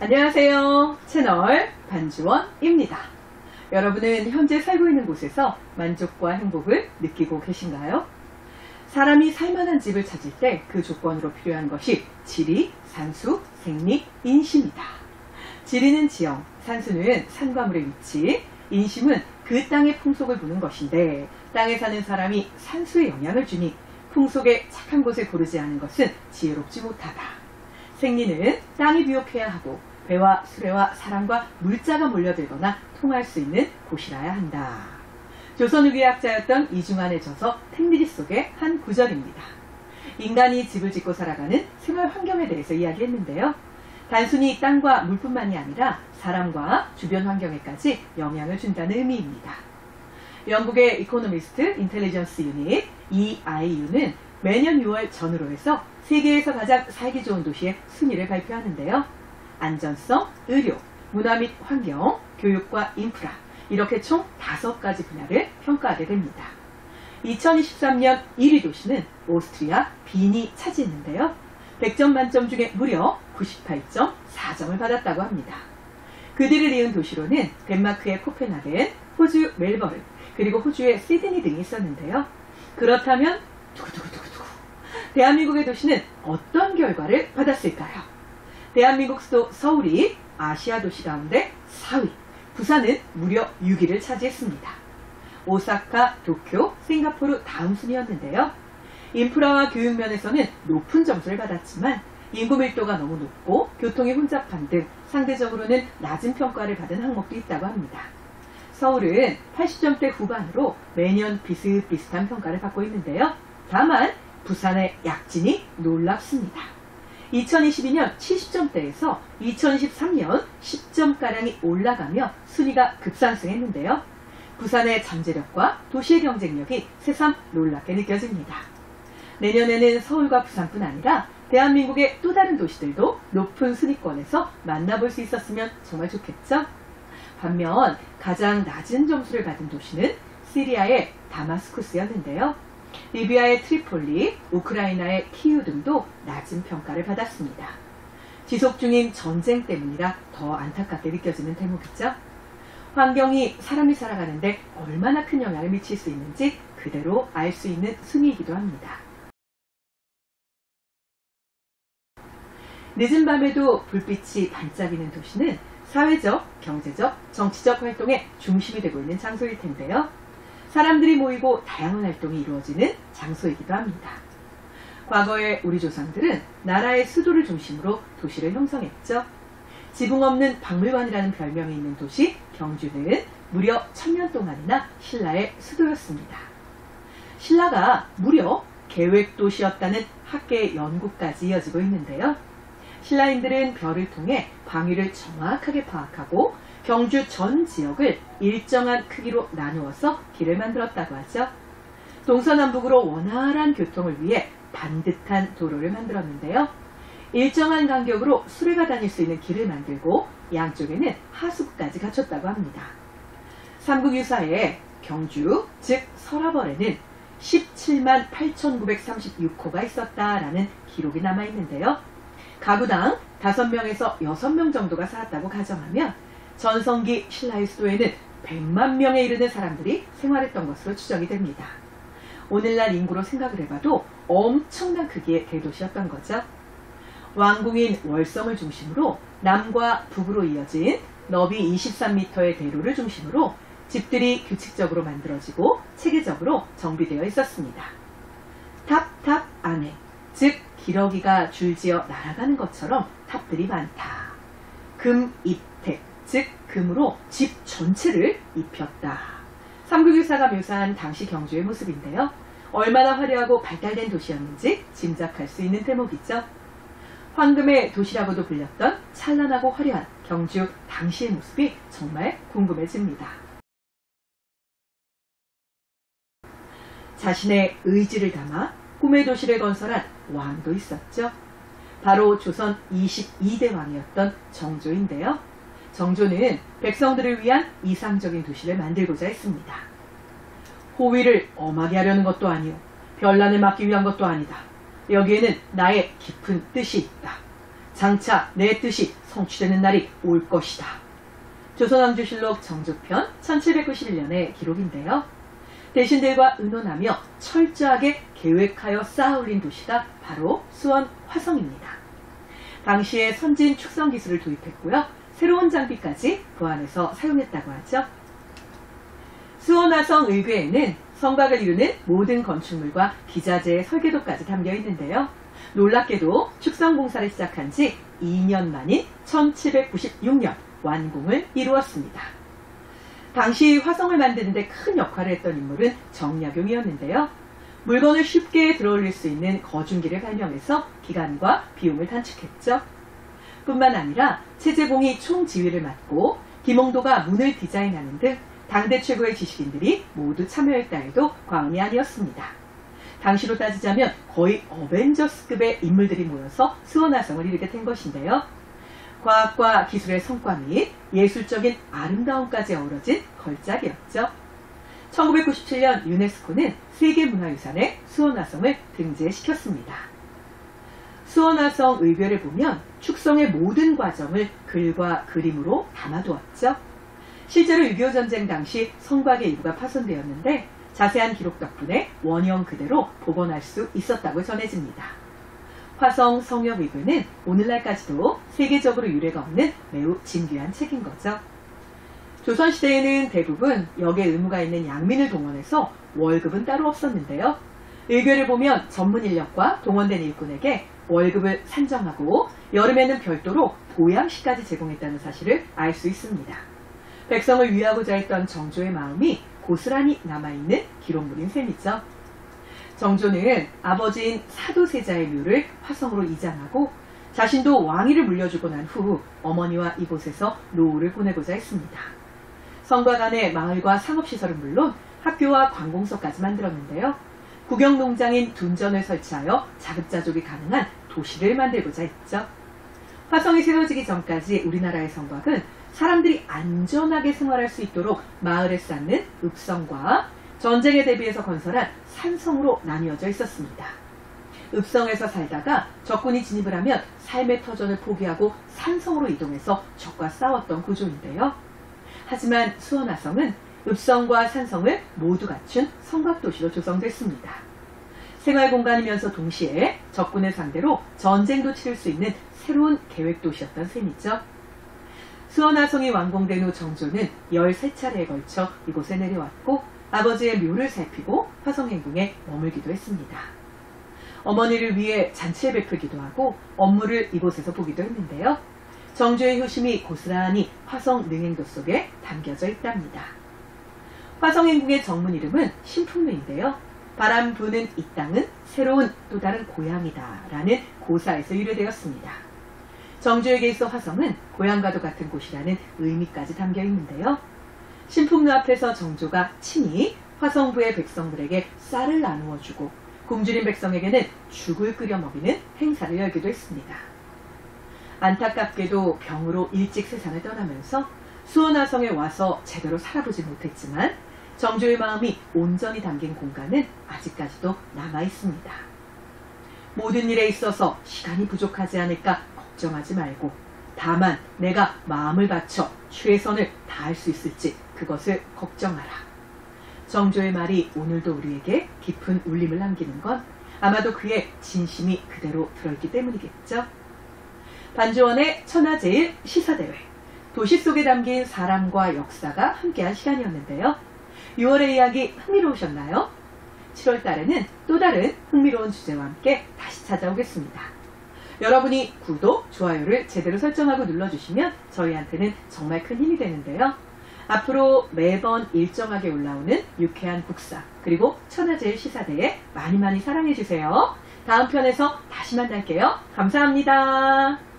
안녕하세요. 채널 반주원입니다. 여러분은 현재 살고 있는 곳에서 만족과 행복을 느끼고 계신가요? 사람이 살만한 집을 찾을 때 그 조건으로 필요한 것이 지리, 산수, 생리, 인심이다. 지리는 지형, 산수는 산과 물의 위치, 인심은 그 땅의 풍속을 보는 것인데 땅에 사는 사람이 산수에 영향을 주니 풍속에 착한 곳을 고르지 않은 것은 지혜롭지 못하다. 생리는 땅이 비옥해야 하고 배와 수레와 사람과 물자가 몰려들거나 통할 수 있는 곳이라야 한다. 조선 의학자였던 이중환의 저서 택리지 속의 한 구절입니다. 인간이 집을 짓고 살아가는 생활 환경에 대해서 이야기했는데요. 단순히 땅과 물뿐만이 아니라 사람과 주변 환경에까지 영향을 준다는 의미입니다. 영국의 이코노미스트 인텔리전스 유닛 EIU는 매년 6월 전후로 해서 세계에서 가장 살기 좋은 도시의 순위를 발표하는데요. 안전성, 의료, 문화 및 환경, 교육과 인프라 이렇게 총 5가지 분야를 평가하게 됩니다. 2023년 1위 도시는 오스트리아 빈이 차지했는데요. 100점 만점 중에 무려 98.4점을 받았다고 합니다. 그들을 이은 도시로는 덴마크의 코펜하겐, 호주 멜버른, 그리고 호주의 시드니 등이 있었는데요. 그렇다면 두구두구두구두구 대한민국의 도시는 어떤 결과를 받았을까요? 대한민국 수도 서울이 아시아 도시 가운데 4위, 부산은 무려 6위를 차지했습니다. 오사카, 도쿄, 싱가포르 다음 순위였는데요. 인프라와 교육 면에서는 높은 점수를 받았지만 인구 밀도가 너무 높고 교통이 혼잡한 등 상대적으로는 낮은 평가를 받은 항목도 있다고 합니다. 서울은 80점대 후반으로 매년 비슷비슷한 평가를 받고 있는데요. 다만 부산의 약진이 놀랍습니다. 2022년 70점대에서 2023년 10점가량이 올라가며 순위가 급상승했는데요. 부산의 잠재력과 도시의 경쟁력이 새삼 놀랍게 느껴집니다. 내년에는 서울과 부산뿐 아니라 대한민국의 또 다른 도시들도 높은 순위권에서 만나볼 수 있었으면 정말 좋겠죠? 반면 가장 낮은 점수를 받은 도시는 시리아의 다마스쿠스였는데요. 리비아의 트리폴리, 우크라이나의 키우 등도 낮은 평가를 받았습니다. 지속 중인 전쟁 때문이라 더 안타깝게 느껴지는 대목이죠. 환경이 사람이 살아가는데 얼마나 큰 영향을 미칠 수 있는지 그대로 알 수 있는 순위이기도 합니다. 늦은 밤에도 불빛이 반짝이는 도시는 사회적, 경제적, 정치적 활동의 중심이 되고 있는 장소일 텐데요. 사람들이 모이고 다양한 활동이 이루어지는 장소이기도 합니다. 과거에 우리 조상들은 나라의 수도를 중심으로 도시를 형성했죠. 지붕 없는 박물관이라는 별명이 있는 도시 경주는 무려 1000년 동안이나 신라의 수도였습니다. 신라가 무려 계획도시였다는 학계의 연구까지 이어지고 있는데요. 신라인들은 별을 통해 방위를 정확하게 파악하고 경주 전 지역을 일정한 크기로 나누어서 길을 만들었다고 하죠. 동서남북으로 원활한 교통을 위해 반듯한 도로를 만들었는데요. 일정한 간격으로 수레가 다닐 수 있는 길을 만들고 양쪽에는 하수구까지 갖췄다고 합니다. 삼국유사에 경주, 즉 서라벌에는 17만 8,936호가 있었다라는 기록이 남아있는데요. 가구당 5명에서 6명 정도가 살았다고 가정하면 전성기 신라의 수도에는 100만 명에 이르는 사람들이 생활했던 것으로 추정이 됩니다. 오늘날 인구로 생각을 해봐도 엄청난 크기의 대도시였던 거죠. 왕궁인 월성을 중심으로 남과 북으로 이어진 너비 23m의 대로를 중심으로 집들이 규칙적으로 만들어지고 체계적으로 정비되어 있었습니다. 탑 안에, 즉 기러기가 줄지어 날아가는 것처럼 탑들이 많다. 금입택, 즉 금으로 집 전체를 입혔다. 삼국유사가 묘사한 당시 경주의 모습인데요. 얼마나 화려하고 발달된 도시였는지 짐작할 수 있는 대목이죠. 황금의 도시라고도 불렸던 찬란하고 화려한 경주 당시의 모습이 정말 궁금해집니다. 자신의 의지를 담아 꿈의 도시를 건설한 왕도 있었죠. 바로 조선 22대 왕이었던 정조인데요. 정조는 백성들을 위한 이상적인 도시를 만들고자 했습니다. 호위를 엄하게 하려는 것도 아니오, 별난을 막기 위한 것도 아니다. 여기에는 나의 깊은 뜻이 있다. 장차 내 뜻이 성취되는 날이 올 것이다. 조선왕조실록 정조편 1791년의 기록인데요. 대신들과 의논하며 철저하게 계획하여 쌓아 올린 도시가 바로 수원 화성입니다. 당시에 선진 축성 기술을 도입했고요. 새로운 장비까지 그 안에서 사용했다고 하죠. 수원 화성 의궤에는 성곽을 이루는 모든 건축물과 기자재의 설계도까지 담겨 있는데요. 놀랍게도 축성 공사를 시작한 지 2년 만인 1796년 완공을 이루었습니다. 당시 화성을 만드는 데 큰 역할을 했던 인물은 정약용이었는데요. 물건을 쉽게 들어올릴 수 있는 거중기를 발명해서 기간과 비용을 단축했죠. 뿐만 아니라 최재봉이 총지휘를 맡고 김홍도가 문을 디자인하는 등 당대 최고의 지식인들이 모두 참여했다 해도 과언이 아니었습니다. 당시로 따지자면 거의 어벤져스급의 인물들이 모여서 수원 화성을 이루게 된 것인데요. 과학과 기술의 성과 및 예술적인 아름다움까지 어우러진 걸작이었죠. 1997년 유네스코는 세계문화유산에 수원 화성을 등재시켰습니다. 수원 화성 의궤를 보면 축성의 모든 과정을 글과 그림으로 담아두었죠. 실제로 6.25 전쟁 당시 성곽의 일부가 파손되었는데 자세한 기록 덕분에 원형 그대로 복원할 수 있었다고 전해집니다. 화성 성역 의궤는 오늘날까지도 세계적으로 유례가 없는 매우 진귀한 책인 거죠. 조선시대에는 대부분 역에 의무가 있는 양민을 동원해서 월급은 따로 없었는데요. 의궤를 보면 전문 인력과 동원된 일꾼에게 월급을 산정하고 여름에는 별도로 보양식까지 제공했다는 사실을 알 수 있습니다. 백성을 위하고자 했던 정조의 마음이 고스란히 남아있는 기록물인 셈이죠. 정조는 아버지인 사도세자의 묘를 화성으로 이장하고 자신도 왕위를 물려주고 난 후 어머니와 이곳에서 노후를 보내고자 했습니다. 성곽 안에 마을과 상업시설은 물론 학교와 관공서까지 만들었는데요. 국영농장인 둔전을 설치하여 자급자족이 가능한 도시를 만들고자 했죠. 화성이 세워지기 전까지 우리나라의 성곽은 사람들이 안전하게 생활할 수 있도록 마을에 쌓는 읍성과 전쟁에 대비해서 건설한 산성으로 나뉘어져 있었습니다. 읍성에서 살다가 적군이 진입을 하면 삶의 터전을 포기하고 산성으로 이동해서 적과 싸웠던 구조인데요. 하지만 수원 화성은 읍성과 산성을 모두 갖춘 성곽도시로 조성됐습니다. 생활공간이면서 동시에 적군을 상대로 전쟁도 치를 수 있는 새로운 계획도시였던 셈이죠. 수원 화성이 완공된 후 정조는 13차례에 걸쳐 이곳에 내려왔고 아버지의 묘를 살피고 화성행궁에 머물기도 했습니다. 어머니를 위해 잔치를 베풀기도 하고 업무를 이곳에서 보기도 했는데요. 정조의 효심이 고스란히 화성 능행도 속에 담겨져 있답니다. 화성행궁의 정문 이름은 신풍루인데요. 바람 부는 이 땅은 새로운 또 다른 고향이다 라는 고사에서 유래되었습니다. 정조에게 있어 화성은 고향과도 같은 곳이라는 의미까지 담겨 있는데요. 신풍루 앞에서 정조가 친히 화성부의 백성들에게 쌀을 나누어 주고 굶주린 백성에게는 죽을 끓여 먹이는 행사를 열기도 했습니다. 안타깝게도 병으로 일찍 세상을 떠나면서 수원 화성에 와서 제대로 살아보지 못했지만 정조의 마음이 온전히 담긴 공간은 아직까지도 남아 있습니다. 모든 일에 있어서 시간이 부족하지 않을까 걱정하지 말고 다만 내가 마음을 바쳐 최선을 다할 수 있을지 그것을 걱정하라. 정조의 말이 오늘도 우리에게 깊은 울림을 남기는 건 아마도 그의 진심이 그대로 들어있기 때문이겠죠. 반주원의 천하제일 시사대회, 도시 속에 담긴 사람과 역사가 함께한 시간이었는데요. 6월의 이야기 흥미로우셨나요? 7월 달에는 또 다른 흥미로운 주제와 함께 다시 찾아오겠습니다. 여러분이 구독, 좋아요를 제대로 설정하고 눌러주시면 저희한테는 정말 큰 힘이 되는데요. 앞으로 매번 일정하게 올라오는 유쾌한 국사 그리고 천하제일 시사대에 많이 사랑해주세요. 다음 편에서 다시 만날게요. 감사합니다.